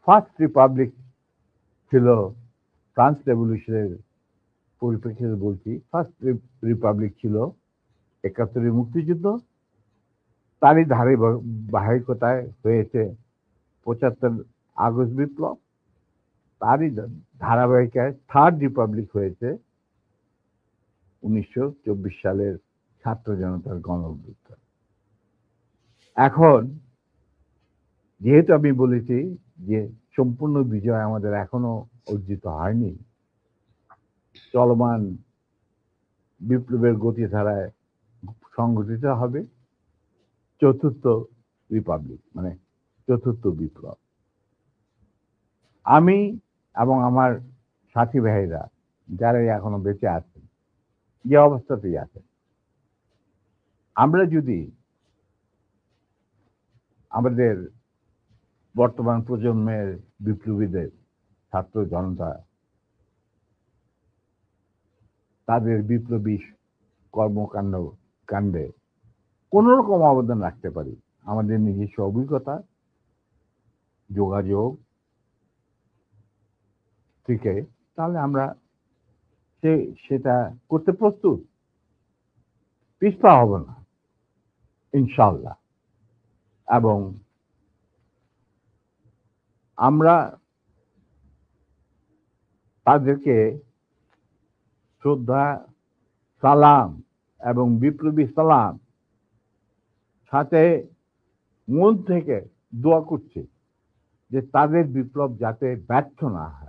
First Republic ছিল France রেভলিউশনের পরিপ্রেক্ষিতে বলছি, ফার্স্ট রিপাবলিক ছিল ৭১-এর মুক্তিযুদ্ধ, তারই ধারাবাহিকতায় হয়েছে ৭৫ আগস্ট বিপ্লব, তারই ধারাবাহিকায় থার্ড রিপাবলিক হয়েছে ১৯২৪ সালের ছাত্র জনতার গণ অভ্যুত্থান। এখন যেহেতু আমি বলেছি যে সম্পূর্ণ বিজয় আমাদের এখনো অর্জিত হয়নি, চলমান বিপ্লবের গতিধারায় সংগঠিত হবে চতুর্থ রিপাবলিক, মানে চতুর্থ বিপ্লব। আমি এবং আমার সাথী ভাইরা যারা এখনো বেঁচে আছেন, যে অবস্থাতেই আছেন, আমরা যদি আমাদের বর্তমান প্রজন্মের বিপ্লবীদের, ছাত্র জনতা, তাদের বিপ্লবী কাণ্ডে কোন রকম অবদান রাখতে পারি, আমাদের নিজস্ব অভিজ্ঞতা, যোগাযোগ থেকে, তাহলে আমরা সেটা করতে প্রস্তুত, পিছপা হব না ইনশাআল্লাহ। এবং আমরা তাদেরকে শ্রদ্ধা, সালাম এবং বিপ্লবী সালাম সাথে মন থেকে দোয়া করছি যে তাদের বিপ্লব যাতে ব্যর্থ না হয়।